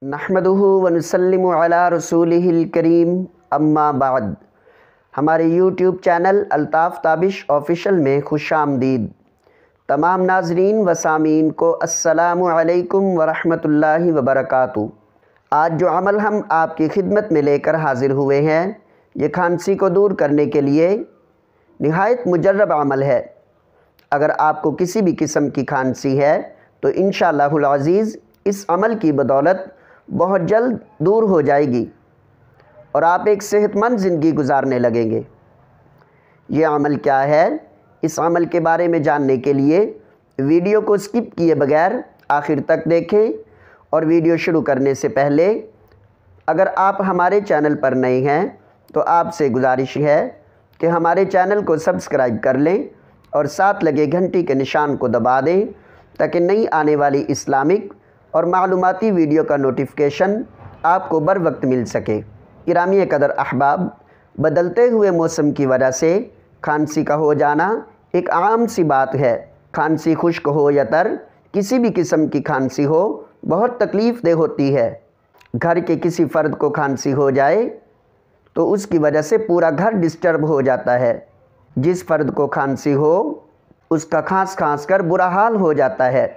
नहमदुहु व नुसल्लिमु अला रसूलिहिल करीम अम्मा बाद। हमारे YouTube channel Altaf Tabish official में खुश आमदीद। तमाम नाज़रीन व सामीन को अस्सलामु अलैकुम व रहमतुल्लाहि व बरकातुहू। आज जो अमल हम आपकी खिदमत में लेकर हाज़िर हुए हैं, ये खांसी को दूर करने के लिए निहायत मुजर्रब अमल है। अगर आपको किसी भी किस्म की खांसी है तो इंशाअल्लाहुल अज़ीज़ इस अमल की बदौलत बहुत जल्द दूर हो जाएगी और आप एक सेहतमंद ज़िंदगी गुजारने लगेंगे। ये अमल क्या है, इस अमल के बारे में जानने के लिए वीडियो को स्किप किए बगैर आखिर तक देखें। और वीडियो शुरू करने से पहले अगर आप हमारे चैनल पर नए हैं तो आपसे गुजारिश है कि हमारे चैनल को सब्सक्राइब कर लें और साथ लगे घंटी के निशान को दबा दें ताकि नई आने वाली इस्लामिक और मालूमाती वीडियो का नोटिफिकेशन आपको बर वक्त मिल सके। किरामी कदर अहबाब, बदलते हुए मौसम की वजह से खांसी का हो जाना एक आम सी बात है। खांसी खुश्क हो या तर, किसी भी किस्म की खांसी हो बहुत तकलीफ़ देह होती है। घर के किसी फ़र्द को खांसी हो जाए तो उसकी वजह से पूरा घर डिस्टर्ब हो जाता है। जिस फ़र्द को खांसी हो उसका खांस कर बुरा हाल हो जाता है।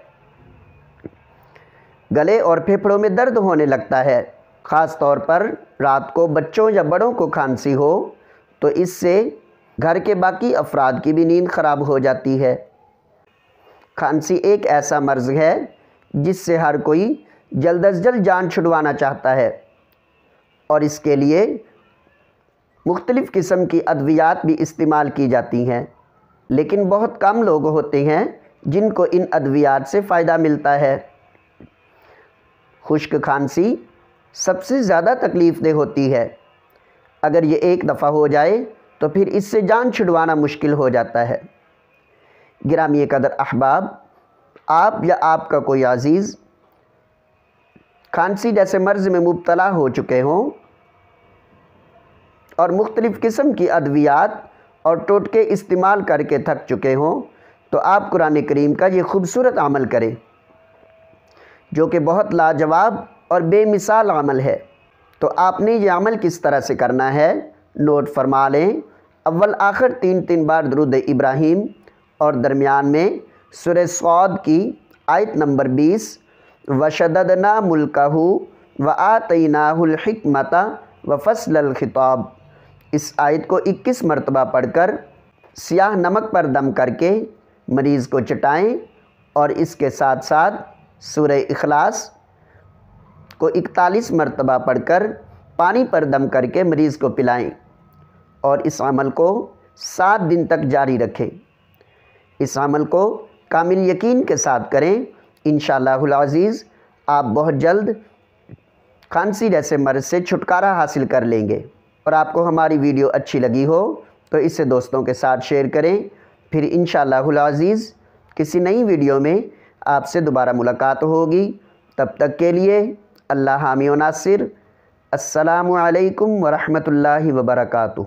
गले और फेफड़ों में दर्द होने लगता है। ख़ास तौर पर रात को बच्चों या बड़ों को खांसी हो तो इससे घर के बाकी अफराद की भी नींद ख़राब हो जाती है। खांसी एक ऐसा मर्ज़ है जिससे हर कोई जल्द अज जल्द जान छुड़वाना चाहता है और इसके लिए मुख्तलिफ़ किस्म की अद्वियात भी इस्तेमाल की जाती हैं, लेकिन बहुत कम लोग होते हैं जिनको इन अद्वियात से फ़ायदा मिलता है। खुश्क खांसी सबसे ज़्यादा तकलीफ़ देह होती है। अगर ये एक दफ़ा हो जाए तो फिर इससे जान छुड़वाना मुश्किल हो जाता है। गिरामी कदर अहबाब, आप या आपका कोई अज़ीज़ खांसी जैसे मर्ज़ में मुब्तला हो चुके हों और मुख्तलिफ़ किस्म की अद्वियात और टोटके इस्तेमाल करके थक चुके हों तो आप कुरान करीम का ये खूबसूरत अमल करें जो कि बहुत लाजवाब और बेमिसाल अमल है। तो आपने ये अमल किस तरह से करना है, नोट फरमा लें। अव्वल आखिर 3 बार दरूद इब्राहीम और दरमियान में सूरह सौद की आयत नंबर 20 वशददना मुल्कहू व आतैनाहुल हिकमता व फस्लल खिताब, इस आयत को 21 मरतबा पढ़कर सियाह नमक पर दम करके मरीज़ को चटाएं और इसके साथ साथ सूरह इखलास को 41 मरतबा पढ़कर पानी पर दम करके मरीज़ को पिलाएं और इस अमल को 7 दिन तक जारी रखें। इस अमल को कामिल यकीन के साथ करें। इंशाअल्लाहुल अज़ीज़ आप बहुत जल्द खांसी जैसे मर्ज़ से छुटकारा हासिल कर लेंगे। और आपको हमारी वीडियो अच्छी लगी हो तो इसे दोस्तों के साथ शेयर करें। फिर इंशाअल्लाहुल अज़ीज़ किसी नई वीडियो में आपसे दोबारा मुलाकात होगी। तब तक के लिए अल्लाह हामी व नासिर। अस्सलामु अलैकुम व रहमतुल्लाहि व बरकातुहू।